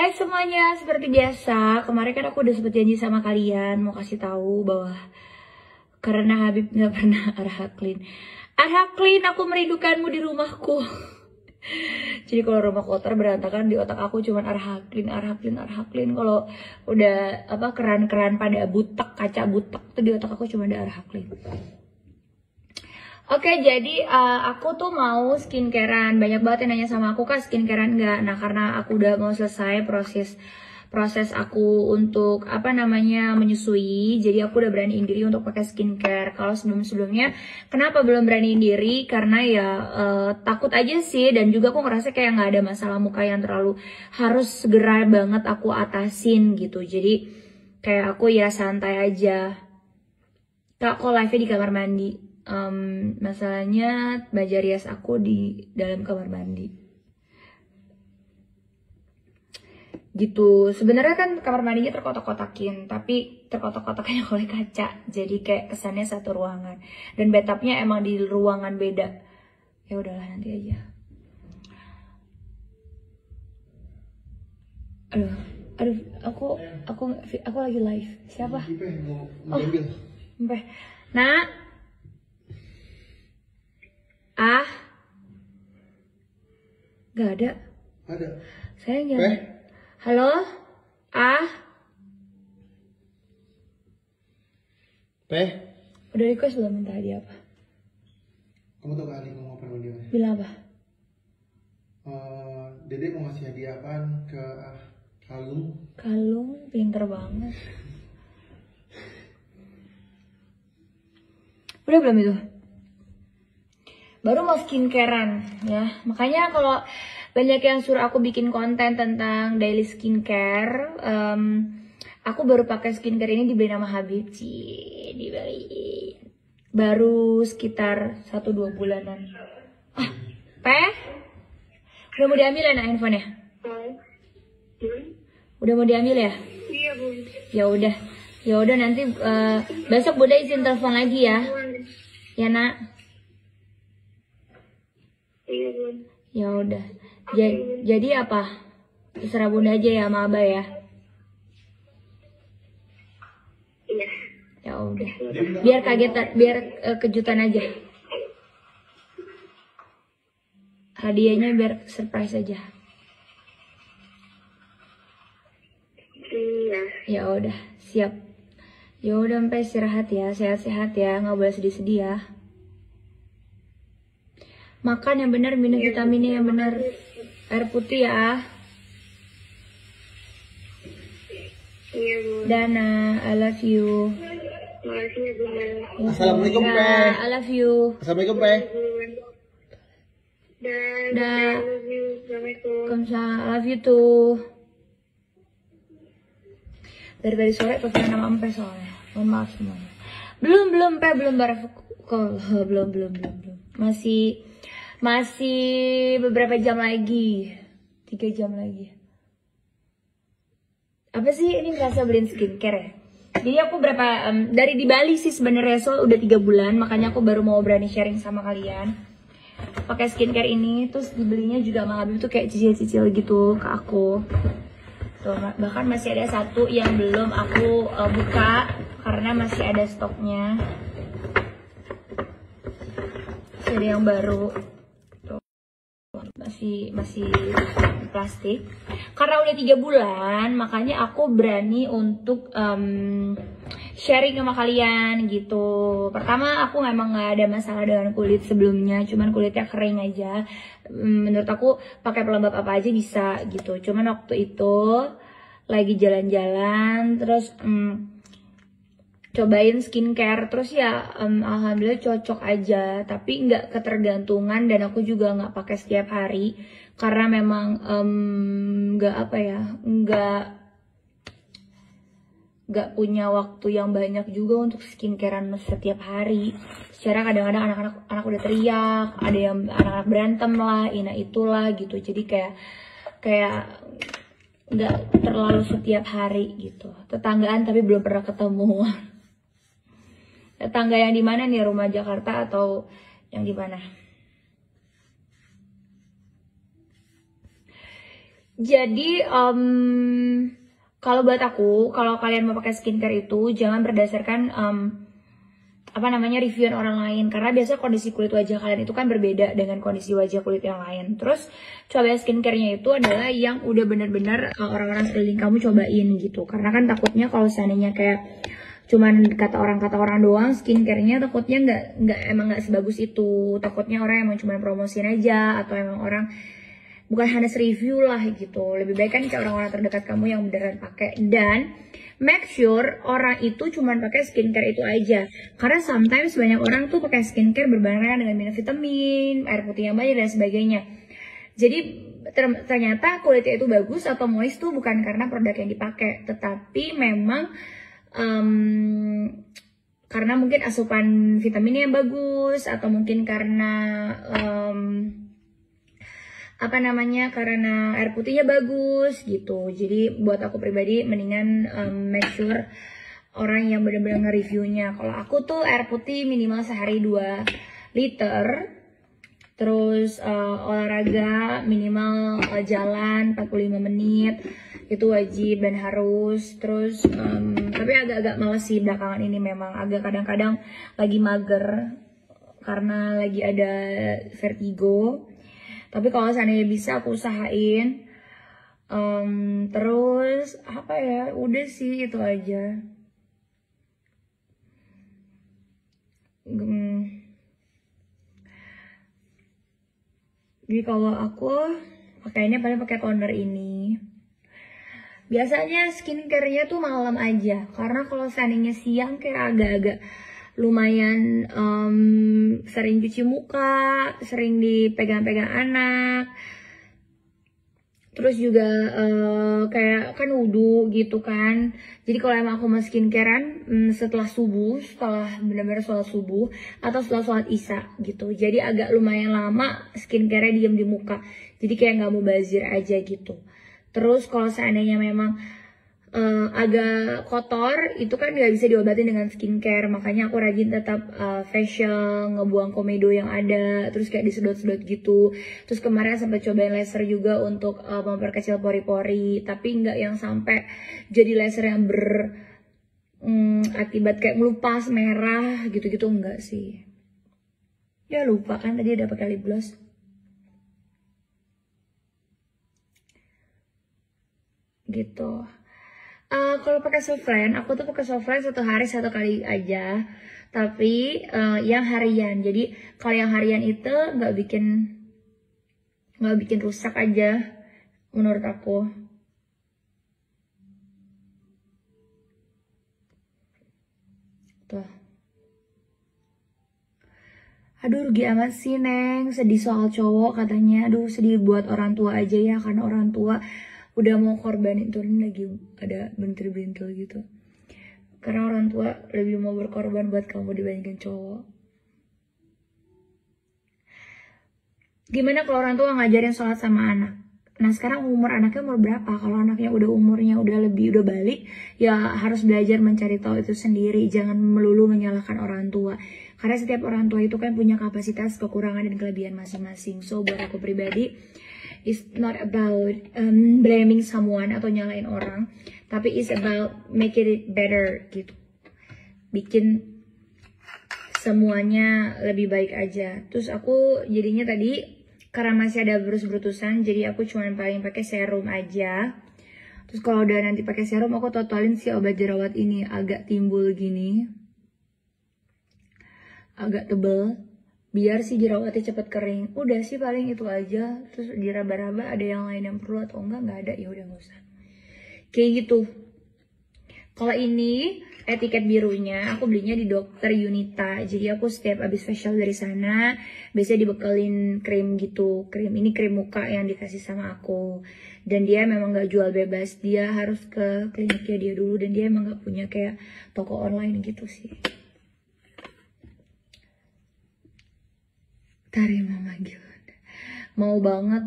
Hai semuanya, seperti biasa, kemarin kan aku udah sempet janji sama kalian mau kasih tahu bahwa karena Habib nggak pernah arhaklin. Arhaklin, aku merindukanmu di rumahku. Jadi kalau rumah kotor berantakan di otak aku cuman arhaklin, arhaklin, arhaklin. Kalau udah apa keran-keran pada butek, kaca butek tuh di otak aku cuma ada arhaklin. Oke, jadi aku tuh mau skincarean. Banyak banget yang nanya sama aku, Kak, skincarean nggak? Nah, karena aku udah mau selesai proses aku untuk apa namanya menyusui, jadi aku udah beraniin diri untuk pakai skincare. Kalau sebelum-sebelumnya kenapa belum beraniin diri? Karena ya takut aja sih, dan juga aku ngerasa kayak nggak ada masalah muka yang terlalu harus segera banget aku atasin gitu. Jadi kayak aku ya santai aja. Kak, kok live-nya di kamar mandi? Masalahnya baju rias aku di dalam kamar mandi. Gitu. Sebenarnya kan kamar mandinya terkotak-kotakin, tapi terkotak-kotakannya oleh kaca. Jadi kayak kesannya satu ruangan. Dan bathtubnya emang di ruangan beda. Ya udahlah, nanti aja. Aduh, aku lagi live. Siapa? Oh, Mbak. Nak. Ah. Gak ada. Ada. Saya nggak. Halo? Ah? Udah request belum minta hadiah apa? Kamu tau gak adik ngomong apa sama dia? Bilang apa? Dede mau ngasih hadiah apaan ke kalung? Kalung, pinter banget. Udah belum itu? Baru mau skincarean ya. Makanya kalau banyak yang suruh aku bikin konten tentang daily skincare, aku baru pakai skincare ini dibeli nama Habib sih, dibeli baru sekitar 1-2 bulanan. Teh? Udah mau diambil ya handphonenya? Udah mau diambil ya? Iya, Bu. Ya udah nanti besok Bunda izin telepon lagi ya. Ya, Nak. Iya, Bu. Ya udah. Jadi apa? Terserah Bunda aja ya sama Abah ya. Iya. Ya udah. Biar kagetan, biar kejutan aja. Hadiahnya biar surprise aja. Iya. Ya udah, siap. Ya udah, sampai istirahat ya, sehat-sehat ya, nggak boleh sedih-sedih ya. Makan yang benar, minum vitaminnya yang benar, air putih ya. Iya, Bu. Dana, I love you. Makasih ya, Bunda. Assalamualaikum, Dah, Pe. I love you. Assalamualaikum, Pe. Dan Dah. I love you. Assalamualaikum. Kamsahamnida, I love you too. Dari tadi sore pesan nama Empe soalnya. Mohon maaf semuanya. Belum Pe, belum belum. Masih beberapa jam lagi. 3 jam lagi. Apa sih ini ngerasa beliin skincare ya? Jadi aku dari di Bali sih sebenarnya, so udah 3 bulan, makanya aku baru mau berani sharing sama kalian. Pakai skincare ini, terus dibelinya juga sama Habib tuh kayak cicil-cicil gitu ke aku. Tuh, bahkan masih ada satu yang belum aku buka karena masih ada stoknya. Masih ada yang baru. Tuh, masih di plastik. Karena udah 3 bulan, makanya aku berani untuk sharing sama kalian gitu. Pertama, aku emang nggak ada masalah dengan kulit sebelumnya, cuman kulitnya kering aja. Menurut aku pakai pelembab apa aja bisa gitu. Cuman waktu itu lagi jalan-jalan, terus cobain skincare, terus ya alhamdulillah cocok aja, tapi nggak ketergantungan, dan aku juga nggak pakai setiap hari karena memang nggak punya waktu yang banyak juga untuk skincarean setiap hari. Secara kadang-kadang anak-anak udah teriak, ada yang anak-anak berantem lah, itulah gitu. Jadi kayak nggak terlalu setiap hari gitu. Tetanggaan tapi belum pernah ketemu. Tetangga yang di mana nih, rumah Jakarta atau yang di mana? Jadi kalau buat aku, kalau kalian mau pakai skincare itu jangan berdasarkan reviewan orang lain, karena biasa kondisi kulit wajah kalian itu kan berbeda dengan kondisi wajah kulit yang lain. Terus coba skincare-nya itu adalah yang udah bener-bener orang-orang sekeliling kamu cobain gitu, karena kan takutnya kalau seandainya kayak cuman kata orang doang skincare-nya, takutnya nggak sebagus itu. Takutnya orang emang cuma promosiin aja, atau emang orang bukan hanya review lah gitu. Lebih baik kan kayak orang-orang terdekat kamu yang beneran pakai, dan make sure orang itu cuma pakai skincare itu aja. Karena sometimes banyak orang tuh pakai skincare berbarengan dengan minum vitamin, air putih yang banyak dan sebagainya. Jadi ternyata kulitnya itu bagus atau moist tuh bukan karena produk yang dipakai, tetapi memang karena mungkin asupan vitaminnya yang bagus, atau mungkin karena karena air putihnya bagus gitu. Jadi buat aku pribadi mendingan make sure orang yang benar-benar nge-reviewnya. Kalau aku tuh air putih minimal sehari 2 liter. Terus olahraga minimal jalan 45 menit. Itu wajib dan harus. Terus tapi agak-agak males sih belakangan ini, memang agak kadang-kadang lagi mager karena lagi ada vertigo. Tapi kalau seandainya bisa aku usahain. Terus udah sih itu aja. Jadi kalau aku pakainya paling pakai toner ini. Biasanya skincare-nya tuh malam aja, karena kalau seandainya siang kayak agak-agak lumayan sering cuci muka, sering dipegang-pegang anak. Terus juga kayak kan wudhu gitu kan. Jadi kalau emang aku mau skincarean setelah subuh, setelah benar-benar sholat subuh atau setelah sholat isya gitu. Jadi agak lumayan lama skincare-nya diem di muka. Jadi kayak nggak mubazir aja gitu. Terus kalau seandainya memang agak kotor, itu kan nggak bisa diobatin dengan skincare. Makanya aku rajin tetap facial, ngebuang komedo yang ada, terus kayak disedot-sedot gitu. Terus kemarin sempat cobain laser juga untuk memperkecil pori-pori, tapi nggak yang sampai jadi laser yang akibat kayak melupas merah gitu-gitu, enggak sih. Ya lupa kan tadi ada pakai lip gloss. Gitu. Kalau pakai softline, aku tuh pakai softline 1 hari 1 kali aja. Tapi yang harian. Jadi kalau yang harian itu nggak bikin rusak aja, menurut aku. Tuh. Aduh rugi amat sih Neng, sedih soal cowok katanya. Aduh sedih buat orang tua aja ya, karena orang tua udah mau korbanin tuh, lagi ada bentil-bentil gitu. Karena orang tua lebih mau berkorban buat kamu dibandingkan cowok. Gimana kalau orang tua ngajarin sholat sama anak? Nah sekarang umur anaknya umur berapa? Kalau anaknya umurnya udah balik, ya harus belajar mencari tahu itu sendiri. Jangan melulu menyalahkan orang tua. Karena setiap orang tua itu kan punya kapasitas, kekurangan, dan kelebihan masing-masing. So buat aku pribadi, it's not about blaming someone atau nyalain orang, tapi it's about making it better gitu. Bikin semuanya lebih baik aja. Terus aku jadinya tadi karena masih ada berus-berutusan, jadi aku cuma paling pakai serum aja. Terus kalau udah nanti pakai serum, aku totalin si obat jerawat ini agak timbul gini, agak tebel, biar si jerawatnya cepet kering. Udah sih paling itu aja. Terus diraba-raba ada yang lain yang perlu atau nggak ada, ya udah nggak usah. Kayak gitu. Kalau ini etiket birunya aku belinya di Dokter Yunita. Jadi aku setiap habis facial dari sana biasanya dibekelin krim gitu. Krim ini krim muka yang dikasih sama aku. Dan dia memang nggak jual bebas. Dia harus ke kliniknya dia dulu, dan dia emang nggak punya kayak toko online gitu sih. Tari mama gila. Mau banget.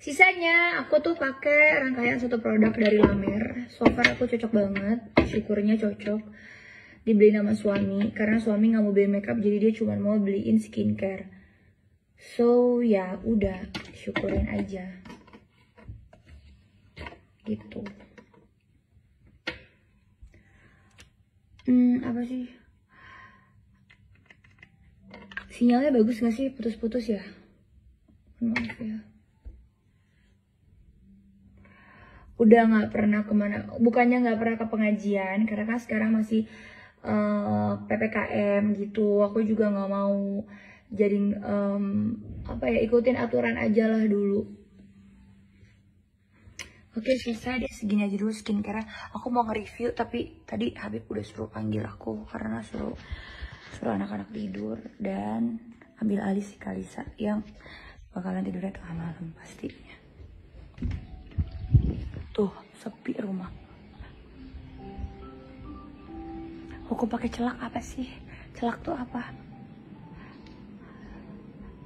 Sisanya aku tuh pakai rangkaian 1 produk dari La Mer. So far aku cocok banget, syukurnya cocok. Dibeliin sama suami, karena suami nggak mau beli makeup, jadi dia cuma mau beliin skincare. So ya udah, syukurin aja gitu. Apa sih? Sinyalnya bagus gak sih? Putus-putus ya? Maaf ya. Udah gak pernah kemana, bukannya gak pernah ke pengajian, karena kan sekarang masih PPKM gitu. Aku juga gak mau jadi ikutin aturan aja lah dulu. Oke, selesai deh, segini aja dulu skincare. Aku mau nge-review, tapi tadi Habib udah suruh panggil aku karena suruh anak-anak tidur dan ambil alih si Kalisa yang bakalan tidurnya tengah malam pastinya. Tuh, sepi rumah. Hukum pakai celak apa sih? Celak tuh apa?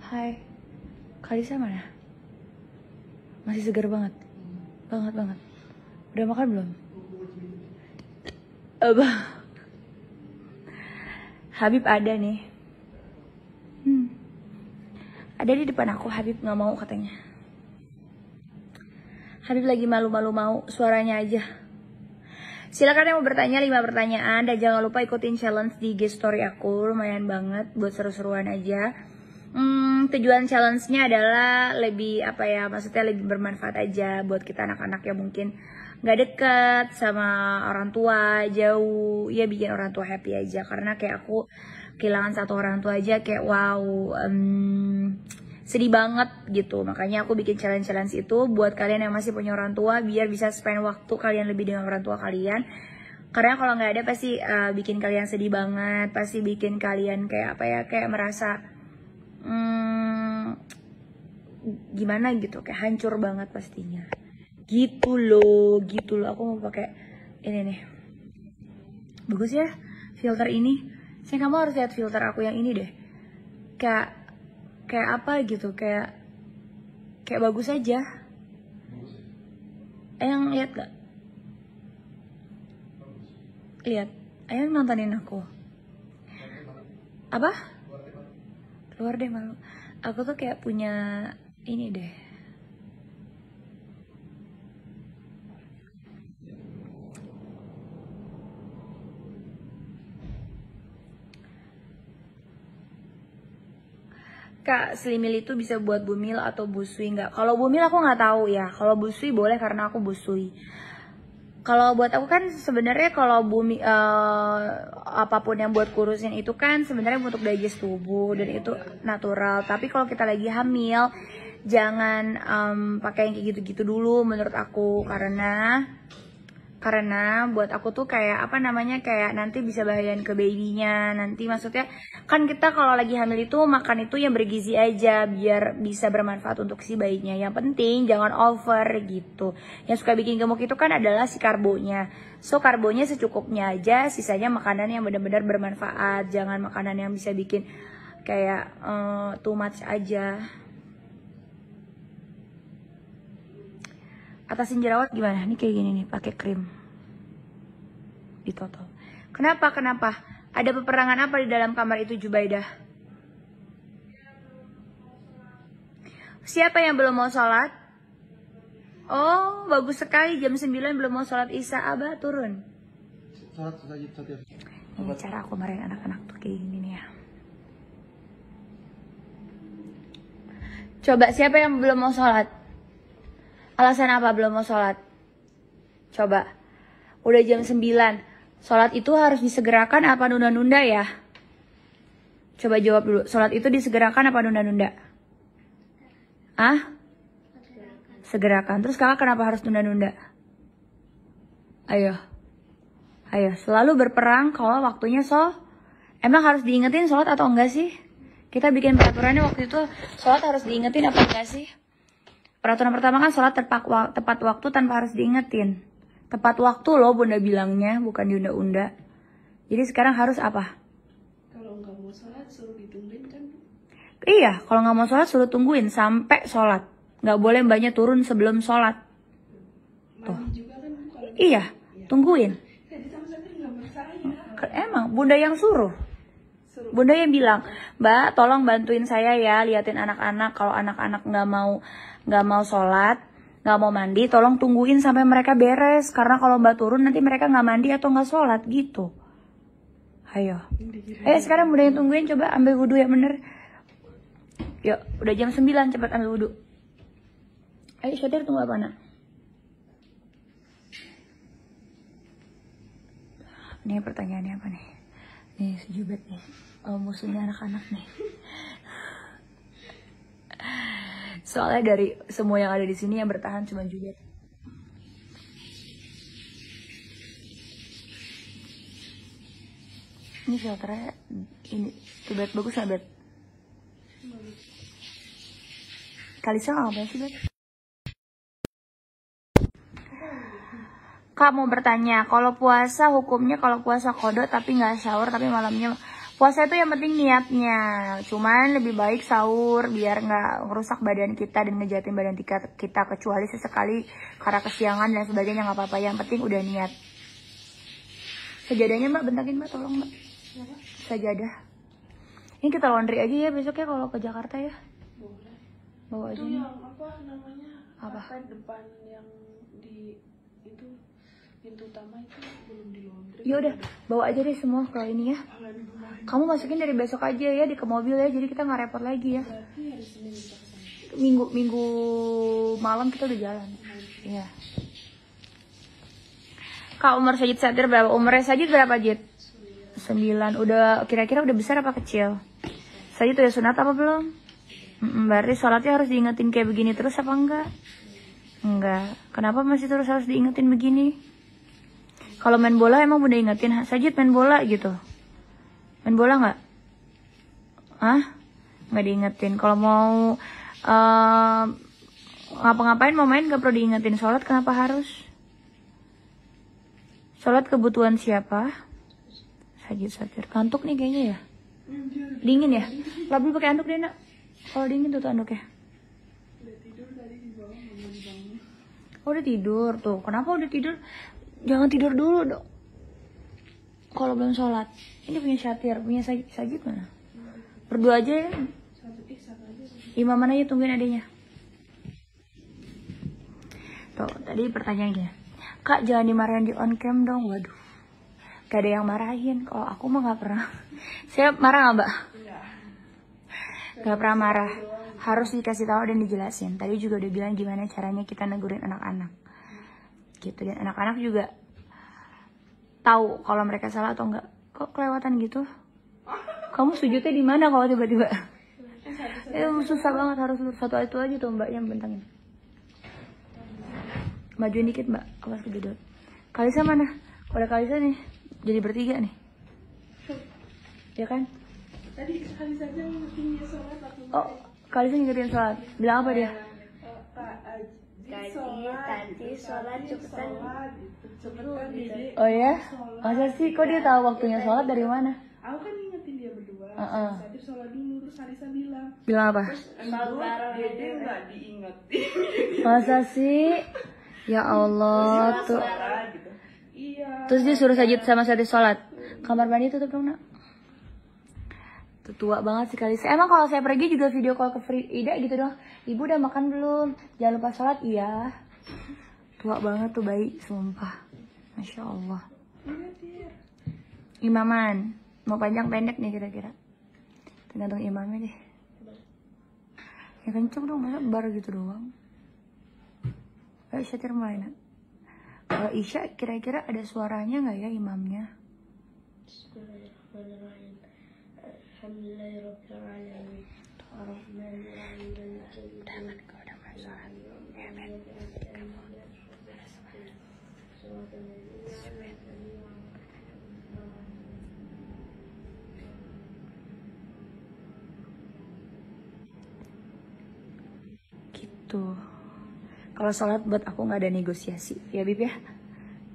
Hai, Kalisa mana? Masih segar banget. Banget. Udah makan belum? Habib ada nih. Ada di depan aku, Habib nggak mau katanya. Habib lagi malu-malu mau, suaranya aja. Silakan yang mau bertanya 5 pertanyaan dan jangan lupa ikutin challenge di IG story aku, lumayan banget buat seru-seruan aja. Tujuan challenge-nya adalah lebih maksudnya lebih bermanfaat aja buat kita anak-anak yang mungkin nggak deket sama orang tua, jauh, ya bikin orang tua happy aja. Karena kayak aku kehilangan 1 orang tua aja kayak wow, sedih banget gitu. Makanya aku bikin challenge itu buat kalian yang masih punya orang tua, biar bisa spend waktu kalian lebih dengan orang tua kalian. Karena kalau nggak ada pasti bikin kalian sedih banget, pasti bikin kalian kayak kayak merasa gimana gitu, kayak hancur banget pastinya. Gitu loh. Aku mau pakai ini nih. Bagus ya filter ini. Kamu harus lihat filter aku yang ini deh. Kayak apa gitu, kayak bagus aja. Ayang lihat gak? Lihat, Ayang nontonin aku. Apa? Keluar deh malu. Aku tuh kayak punya ini deh. Kak, Slimil itu bisa buat bumil atau busui nggak? Kalau bumil aku nggak tahu ya. Kalau busui boleh karena aku busui. Kalau buat aku kan sebenarnya kalau bumi apapun yang buat kurusin itu kan sebenarnya untuk digest tubuh dan itu natural. Tapi kalau kita lagi hamil jangan pakai yang kayak gitu-gitu dulu menurut aku, karena buat aku tuh kayak kayak nanti bisa bahayain ke babynya nanti. Maksudnya kan kita kalau lagi hamil itu makan itu yang bergizi aja biar bisa bermanfaat untuk si bayinya. Yang penting jangan over gitu. Yang suka bikin gemuk itu kan adalah si karbonya. So karbonya secukupnya aja, sisanya makanan yang benar-benar bermanfaat. Jangan makanan yang bisa bikin kayak too much aja. Atasin jerawat gimana? Ini kayak gini nih, pakai krim. Ditotol. Kenapa? Ada peperangan apa di dalam kamar itu, Jubaidah? Siapa yang belum mau sholat? Oh, bagus sekali. Jam 9 belum mau sholat isya. Abah turun. Ini cara aku marahin anak-anak tuh kayak gini nih ya. Coba siapa yang belum mau sholat? Alasan apa belum mau sholat? Coba. Udah jam 9. Sholat itu harus disegerakan apa nunda-nunda ya? Coba jawab dulu. Sholat itu disegerakan apa nunda-nunda? Segerakan. Terus kakak kenapa harus nunda-nunda? Ayo. Selalu berperang kalau waktunya emang harus diingetin sholat atau enggak sih? Kita bikin peraturannya waktu itu sholat harus diingetin apa enggak sih? Peraturan pertama kan sholat tepat waktu tanpa harus diingetin. Tepat waktu loh bunda bilangnya, bukan diunda-unda. Jadi sekarang harus apa? Kalau nggak mau sholat suruh ditungguin kan? Iya, kalau nggak mau sholat suruh tungguin sampai sholat. Nggak boleh mbaknya turun sebelum sholat. Mandi juga kan? Iya, tungguin. Jadi sama sekali nggak percaya. Emang bunda yang suruh. Bunda yang bilang, Mbak tolong bantuin saya ya, liatin anak-anak. Kalau anak-anak nggak mau sholat, nggak mau mandi, tolong tungguin sampai mereka beres. Karena kalau Mbak turun nanti mereka nggak mandi atau nggak sholat gitu. Ayo, sekarang Bunda yang tungguin, coba ambil wudhu yang bener. Yuk, udah jam 9, cepat ambil wudhu. Ayo Syatir, tunggu apa nak? Ini pertanyaannya apa nih? Nih sejubat nih. Oh, musuhnya anak-anak nih. Soalnya dari semua yang ada di sini yang bertahan cuma Juliet. Ini filternya ini tuh Bet, bagus nggak Bet? Kalisa nggak ngapain sih Bet? Kak mau bertanya, kalau puasa hukumnya kalau puasa kodok tapi nggak sahur tapi malamnya puasa itu yang penting niatnya. Cuman lebih baik sahur biar nggak merusak badan kita dan ngejatin badan kita kecuali sesekali karena kesiangan dan sebagainya nggak apa-apa. Yang penting udah niat. Sajadahnya Mbak, bentangin Mbak, tolong Mbak. Sajadah. Ini kita laundry aja ya besok ya kalau ke Jakarta ya. Boleh. Bawa aja Itu nih. yang apa namanya? Apa? Karpet depan yang di itu pintu utama itu belum di laundry. Ya udah, bawa aja deh semua ke ini ya. Kamu masukin dari besok aja ya ke mobil ya, jadi kita nggak repot lagi ya. Berarti hari Senin kita kesana. Minggu malam kita udah jalan. Iya. Kak umur Sajid Satir berapa? Umurnya Sajid berapa Jid? 9. Udah kira-kira udah besar apa kecil? Sajid udah sunat apa belum? Berarti sholatnya harus diingetin kayak begini terus apa enggak? Enggak. Kenapa masih terus harus diingetin begini? Kalau main bola emang udah ingetin Sajid main bola gitu. Main bola nggak? Nggak diingetin. Kalau mau ngapa-ngapain mau main nggak perlu diingetin. Sholat kenapa harus? Sholat kebutuhan siapa? Sajid Satir. Kantuk nih kayaknya ya. Dingin ya? Lap dulu pakai anduk deh nak. Kalau dingin tuh anduknya. Udah tidur tadi di bawah mau dibangun. Oh udah tidur tuh. Kenapa udah tidur? Jangan tidur dulu dong. Kalau belum sholat. Ini punya Syatir, punya Sajid mana? Berdua aja ya. Satu aja. Imam mana ya, tungguin adanya. Tuh, tadi pertanyaannya. Kak jangan dimarahin di on cam dong. Waduh. Gak ada yang marahin. Kalau aku mah gak pernah. Saya marah gak Mbak? Gak pernah marah. Harus dikasih tahu dan dijelasin. Tadi juga udah bilang gimana caranya kita negurin anak-anak. Gitu, dan anak-anak juga tahu kalau mereka salah atau enggak. Kok kelewatan gitu? Kamu sujudnya di mana kalau tiba-tiba? Susah banget, harus satu itu aja tuh Mbak yang bentangin. Majuin dikit Mbak, awas kejedot. Kalisa mana? Udah Kalisa nih, jadi bertiga nih. Ya kan? Tadi sekali saja ngingetin dia sholat aku. Oh, Kalisa ngingetin sholat. Bilang apa dia? Tadi sholat cepetan. Cepetan Dede. Oh ya? Masa sih? Kok dia tahu waktunya sholat dari mana? Aku kan ngingetin dia berdua. Tadi sholat dulu terus Alisa bilang. Bilang apa? Dede nggak diingetin. Masa sih? Ya Allah tuh. Gitu. Iya. Terus dia suruh Sajid sama Sajid sholat. Kamar mandi tutup dong nak. Tuh, tua banget sih Kalisa. Emang kalau saya pergi juga video call ke Frida gitu dong. Ibu udah makan belum? Jangan lupa sholat. Iya. Tua banget tuh bayi, sumpah. Masya Allah. Imaman. Mau panjang pendek nih kira-kira. Tergantung imamnya deh. Ya kenceng dong, masa bar gitu doang. Ayo Syatir mulai nak. Kalau Isya kira-kira ada suaranya nggak ya imamnya? Bismillahirrahmanirrahim. Alhamdulillahirrahmanirrahim. Ar-Rahmanirrahim. Jangan kalau udah mulai sholat. Ya Ben. Gitu. Kalau sholat buat aku nggak ada negosiasi, ya Bib ya.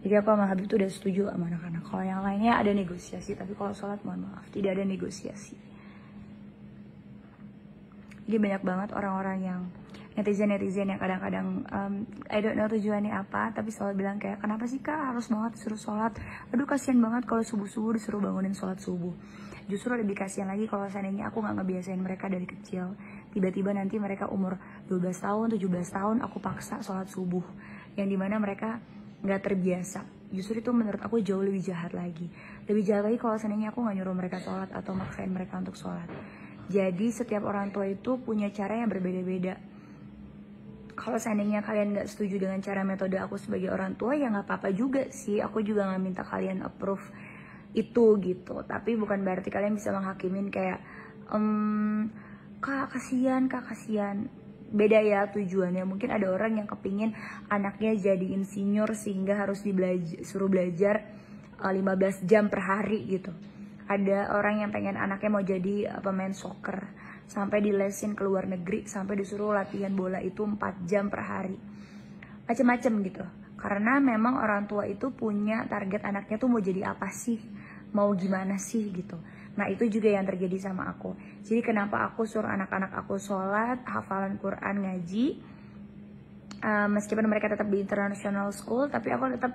Jadi aku sama Habib tuh udah setuju sama anak-anak. Kalau yang lainnya ada negosiasi, tapi kalau sholat mohon maaf tidak ada negosiasi. Jadi banyak banget orang-orang yang netizen yang kadang-kadang I don't know tujuannya apa, tapi selalu bilang kayak kenapa sih kak harus banget disuruh sholat, aduh kasihan banget kalau subuh-subuh disuruh bangunin sholat subuh. Justru lebih kasihan lagi kalau seandainya aku nggak ngebiasain mereka dari kecil, tiba-tiba nanti mereka umur 12 tahun 17 tahun aku paksa sholat subuh, yang dimana mereka nggak terbiasa. Justru itu menurut aku jauh lebih jahat lagi kalau seandainya aku nggak nyuruh mereka sholat atau maksain mereka untuk sholat. Jadi setiap orang tua itu punya cara yang berbeda-beda. Kalau seandainya kalian nggak setuju dengan cara metode aku sebagai orang tua, ya nggak apa-apa juga sih. Aku juga nggak minta kalian approve itu gitu. Tapi bukan berarti kalian bisa menghakimin kayak kak kasihan. Beda ya tujuannya. Mungkin ada orang yang kepingin anaknya jadi insinyur sehingga harus suruh belajar 15 jam per hari gitu. Ada orang yang pengen anaknya mau jadi pemain soccer, sampai dilesin ke luar negeri, sampai disuruh latihan bola itu 4 jam per hari. Macem-macem gitu. Karena memang orang tua itu punya target anaknya tuh mau jadi apa sih, mau gimana sih gitu. Nah itu juga yang terjadi sama aku. Jadi kenapa aku suruh anak-anak aku sholat, hafalan Quran, ngaji, meskipun mereka tetap di international school, tapi aku tetap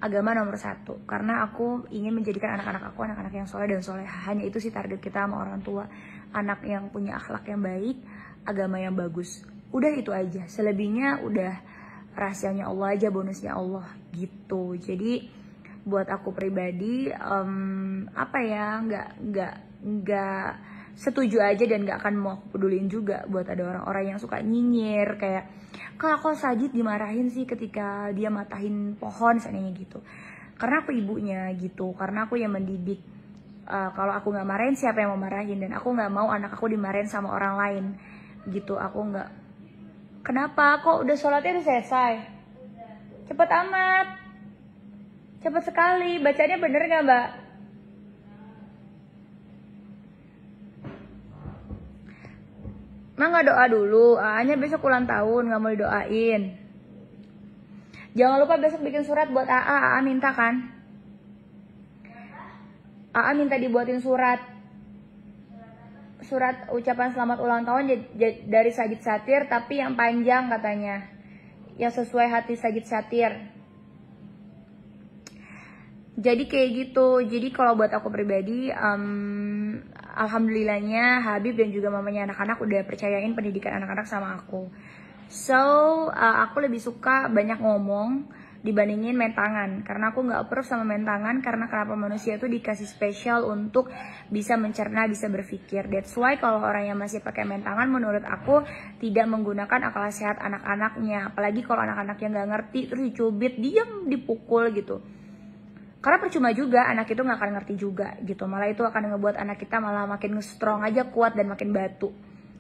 agama nomor 1. Karena aku ingin menjadikan anak-anak aku anak-anak yang soleh dan solehah. Hanya itu sih target kita sama orang tua. Anak yang punya akhlak yang baik, agama yang bagus. Udah itu aja. Selebihnya udah rahasianya Allah aja, bonusnya Allah gitu. Jadi buat aku pribadi nggak setuju aja dan nggak akan mau aku pedulin juga buat ada orang-orang yang suka nyinyir kayak kak kok Sajid dimarahin sih ketika dia matahin pohon seandainya gitu. Karena aku ibunya gitu, karena aku yang mendidik. Kalau aku nggak marahin siapa yang mau marahin, dan aku nggak mau anak aku dimarahin sama orang lain gitu. Aku nggak. Kenapa kok udah sholatnya udah selesai? Cepet amat, cepet sekali. Bacanya bener nggak mbak? Nah nggak doa dulu, hanya besok ulang tahun nggak mau didoain. Jangan lupa besok bikin surat buat AA minta kan? AA minta dibuatin surat ucapan selamat ulang tahun dari Sajid Satir, tapi yang panjang katanya, yang sesuai hati Sajid Satir. Jadi kayak gitu. Jadi kalau buat aku pribadi, alhamdulillahnya Habib dan juga mamanya anak-anak udah percayain pendidikan anak-anak sama aku. So aku lebih suka banyak ngomong dibandingin main tangan, karena aku nggak approve sama main tangan. Karena kenapa manusia itu dikasih spesial untuk bisa mencerna, bisa berpikir. That's why kalau orang yang masih pakai main tangan, menurut aku tidak menggunakan akal sehat anak-anaknya. Apalagi kalau anak-anak yang nggak ngerti terus dicubit, diam, dipukul gitu. Karena percuma juga, anak itu nggak akan ngerti juga gitu. Malah itu akan ngebuat anak kita malah makin strong aja, kuat dan makin batu.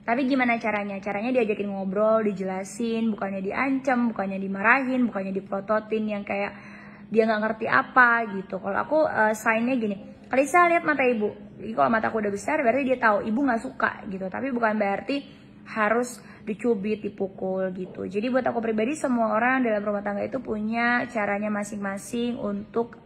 Tapi gimana caranya? Caranya diajakin ngobrol, dijelasin, bukannya diancam, bukannya dimarahin, bukannya diprototin yang kayak dia nggak ngerti apa gitu. Kalau aku signnya gini, Kalisa lihat mata ibu. Jadi kalau mataku udah besar berarti dia tahu ibu nggak suka gitu. Tapi bukan berarti harus dicubit, dipukul gitu. Jadi buat aku pribadi, semua orang dalam rumah tangga itu punya caranya masing-masing untuk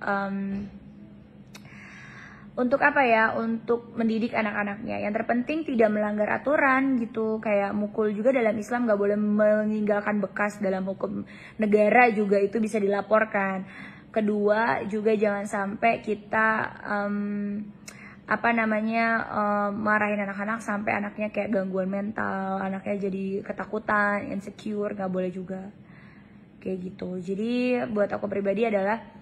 apa ya, untuk mendidik anak-anaknya. Yang terpenting tidak melanggar aturan gitu. Kayak mukul juga dalam Islam gak boleh meninggalkan bekas. Dalam hukum negara juga itu bisa dilaporkan. Kedua juga jangan sampai kita marahin anak-anak sampai anaknya kayak gangguan mental, anaknya jadi ketakutan, insecure, gak boleh juga kayak gitu. Jadi buat aku pribadi adalah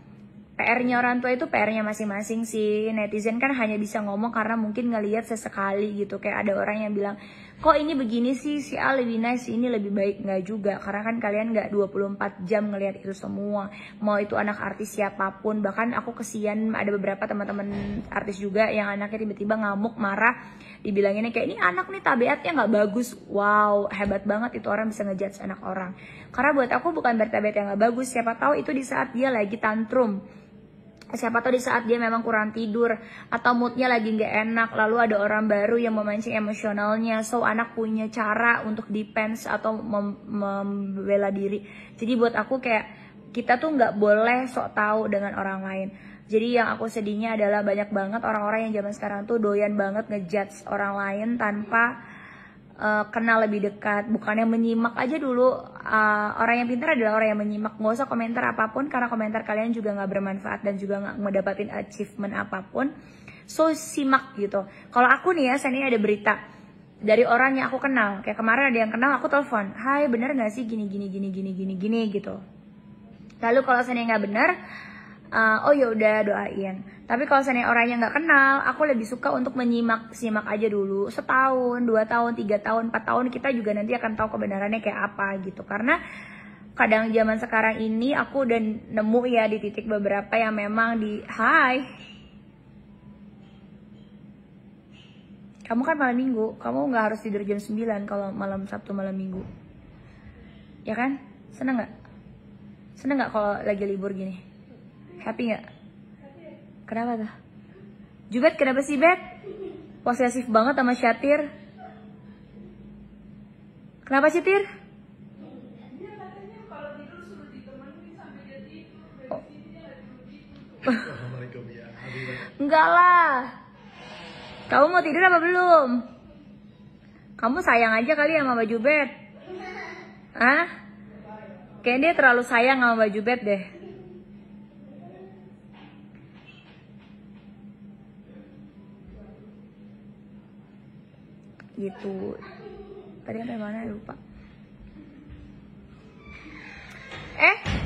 PR-nya orang tua itu PR-nya masing-masing sih. Netizen kan hanya bisa ngomong karena mungkin ngelihat sesekali gitu. Kayak ada orang yang bilang, kok ini begini sih, si A lebih nice, ini lebih baik. Nggak juga, karena kan kalian nggak 24 jam ngelihat itu semua. Mau itu anak artis siapapun. Bahkan aku kesian ada beberapa teman-teman artis juga yang anaknya tiba-tiba ngamuk, marah. Dibilanginnya kayak, ini anak nih tabiatnya nggak bagus. Wow, hebat banget itu orang bisa ngejudge anak orang. Karena buat aku bukan bertabiat yang nggak bagus. Siapa tahu itu di saat dia lagi tantrum. Siapa tahu di saat dia memang kurang tidur atau moodnya lagi nggak enak, lalu ada orang baru yang memancing emosionalnya. So anak punya cara untuk defense atau membela diri. Jadi buat aku kayak kita tuh nggak boleh sok tahu dengan orang lain. Jadi yang aku sedihnya adalah banyak banget orang-orang yang zaman sekarang tuh doyan banget ngejudge orang lain tanpa kenal lebih dekat, bukannya menyimak aja dulu. Orang yang pintar adalah orang yang menyimak. Nggak usah komentar apapun, karena komentar kalian juga nggak bermanfaat dan juga nggak ngedapatin achievement apapun. So simak gitu. Kalau aku nih ya, saya ini ada berita dari orang yang aku kenal. Kayak kemarin ada yang kenal, aku telepon, "Hai, bener nggak sih gini gitu." Lalu kalau saya nggak bener, oh ya udah doain. Tapi kalau seandainya orangnya nggak kenal, aku lebih suka untuk simak aja dulu. Setahun, 2 tahun, 3 tahun, 4 tahun kita juga nanti akan tahu kebenarannya kayak apa gitu. Karena kadang zaman sekarang ini aku udah nemu ya di titik beberapa yang memang hai. Kamu kan malam minggu, kamu nggak harus tidur jam 9 kalau malam Sabtu malam minggu. Ya kan? Seneng nggak? Seneng nggak kalau lagi libur gini? Happy nggak? Kenapa tuh? Jubet kenapa sih, Bet? Posesif banget sama Syatir. Kenapa Syatir? Oh. Assalamualaikum ya. Enggak lah. Kamu mau tidur apa belum? Kamu sayang aja kali sama baju Bet. Hah? Kayaknya dia terlalu sayang sama baju Bet deh. Gitu. Tadi sampai mana lupa.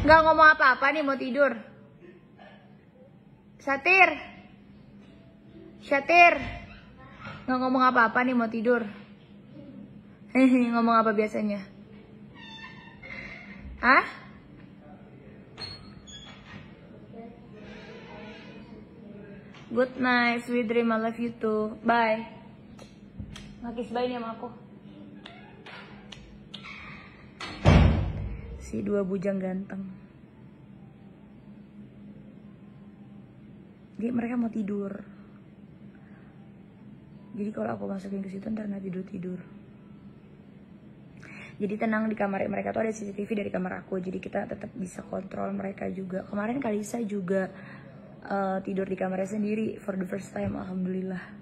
Nggak ngomong apa-apa nih, mau tidur. Syatir, nggak ngomong apa-apa nih, mau tidur. Ngomong apa biasanya? Hah? Good night, sweet dream, I love you too. Bye. Ngakis bye nih sama aku. Si 2 bujang ganteng. Jadi mereka mau tidur. Jadi kalau aku masukin ke situ ntar nggak tidur. Jadi tenang, di kamar mereka tuh ada CCTV dari kamar aku. Jadi kita tetap bisa kontrol mereka juga. Kemarin Kalisa juga tidur di kamarnya sendiri for the first time, alhamdulillah.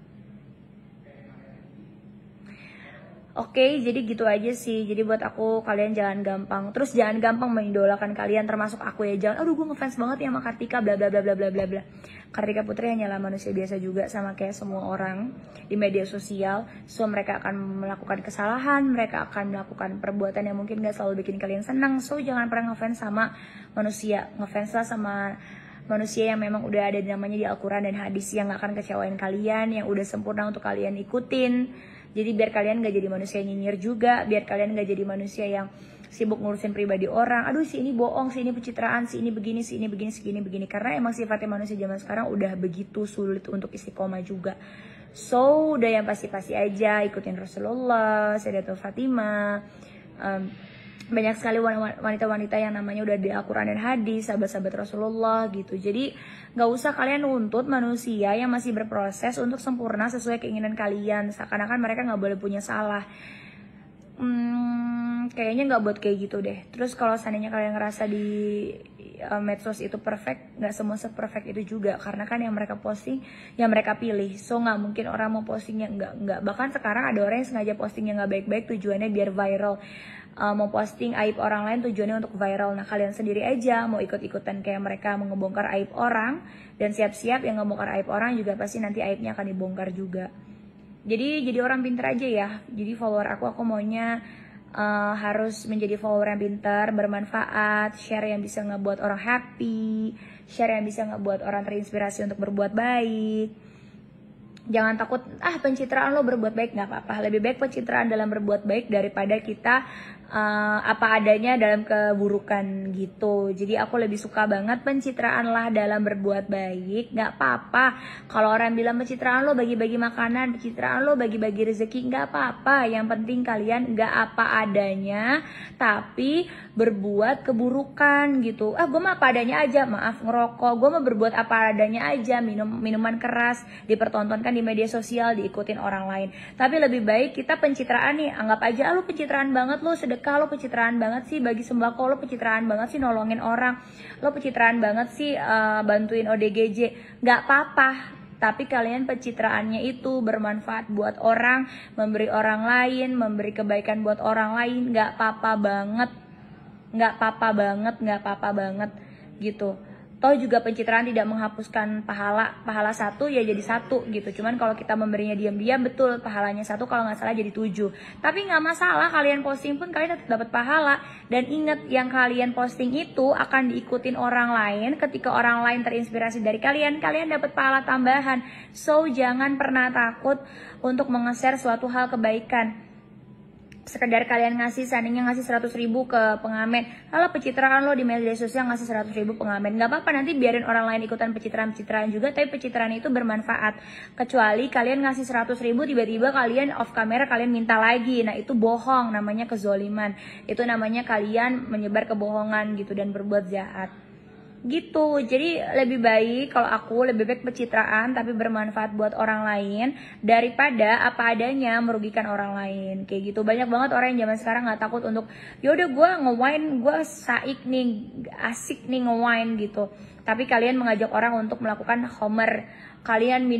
Oke, jadi gitu aja sih. Jadi buat aku, kalian jangan gampang mengidolakan kalian, termasuk aku ya. Jangan, aduh gue ngefans banget ya sama Kartika, bla bla bla bla bla bla bla. Kartika Putri hanyalah manusia biasa juga, sama kayak semua orang di media sosial. So mereka akan melakukan kesalahan, mereka akan melakukan perbuatan yang mungkin gak selalu bikin kalian senang. So jangan pernah ngefans sama manusia, ngefanslah sama manusia yang memang udah ada namanya di Al-Quran dan hadis, yang gak akan kecewain kalian, yang udah sempurna untuk kalian ikutin. Jadi biar kalian gak jadi manusia nyinyir juga, biar kalian gak jadi manusia yang sibuk ngurusin pribadi orang. Aduh, si ini bohong, si ini pencitraan, si ini begini, si ini begini. Karena emang sifatnya manusia zaman sekarang udah begitu sulit untuk istiqomah juga. So udah yang pasti-pasti aja, ikutin Rasulullah, Sayyidatul Fatimah. Banyak sekali wanita-wanita yang namanya udah di Al-Quran dan hadis, sahabat-sahabat Rasulullah gitu. Jadi gak usah kalian nuntut manusia yang masih berproses untuk sempurna sesuai keinginan kalian, seakan-akan mereka gak boleh punya salah. Kayaknya gak buat kayak gitu deh. Terus kalau seandainya kalian ngerasa di medsos itu perfect, gak semua se-perfect itu juga. Karena kan yang mereka posting, yang mereka pilih. So gak mungkin orang mau postingnya enggak. Bahkan sekarang ada orang yang sengaja posting yang gak baik-baik tujuannya biar viral. Mau posting aib orang lain tujuannya untuk viral. Nah kalian sendiri aja mau ikut-ikutan kayak mereka, mau ngebongkar aib orang. Dan siap-siap yang ngebongkar aib orang juga pasti nanti aibnya akan dibongkar juga. Jadi orang pintar aja ya. Jadi follower aku maunya harus menjadi follower yang pintar, bermanfaat, share yang bisa ngebuat orang happy, share yang bisa ngebuat orang terinspirasi untuk berbuat baik. Jangan takut, pencitraan lo berbuat baik, gak apa-apa. Lebih baik pencitraan dalam berbuat baik daripada kita apa adanya dalam keburukan gitu. Jadi aku lebih suka banget pencitraan lah dalam berbuat baik. Gak apa-apa kalau orang bilang pencitraan lo bagi-bagi makanan, pencitraan lo bagi-bagi rezeki, gak apa-apa. Yang penting kalian gak apa adanya tapi berbuat keburukan gitu. Gue mah apa adanya aja, maaf ngerokok. Gue mah berbuat apa adanya aja, minuman keras dipertontonkan di media sosial, diikutin orang lain. Tapi lebih baik kita pencitraan nih, anggap aja lo pencitraan banget, lo sedekah, lo pencitraan banget sih bagi sembako, lo pencitraan banget sih nolongin orang, lo pencitraan banget sih bantuin ODGJ. Gak apa-apa, tapi kalian pencitraannya itu bermanfaat buat orang, memberi orang lain, memberi kebaikan buat orang lain, nggak apa-apa banget, nggak apa-apa banget gitu. Toh juga pencitraan tidak menghapuskan pahala satu ya jadi satu gitu. Cuman kalau kita memberinya diam-diam, betul pahalanya satu, kalau nggak salah jadi 7. Tapi nggak masalah, kalian posting pun kalian tetap dapat pahala. Dan ingat, yang kalian posting itu akan diikutin orang lain. Ketika orang lain terinspirasi dari kalian, kalian dapat pahala tambahan. So jangan pernah takut untuk menge-share suatu hal kebaikan. Sekedar kalian ngasih, seandainya ngasih 100.000 ke pengamen, kalau pencitraan lo di media sosial ngasih 100.000 pengamen, nggak apa-apa, nanti biarin orang lain ikutan pencitraan juga, tapi pencitraan itu bermanfaat. Kecuali kalian ngasih 100.000 tiba-tiba kalian off camera kalian minta lagi, nah itu bohong, namanya kezoliman, itu namanya kalian menyebar kebohongan gitu dan berbuat jahat gitu. Jadi lebih baik, kalau aku lebih baik pencitraan tapi bermanfaat buat orang lain daripada apa adanya merugikan orang lain kayak gitu. Banyak banget orang yang zaman sekarang nggak takut untuk yaudah gue nge-wine, gue saik nih, asik nih nge-wine gitu, tapi kalian mengajak orang untuk melakukan homer, kalian minum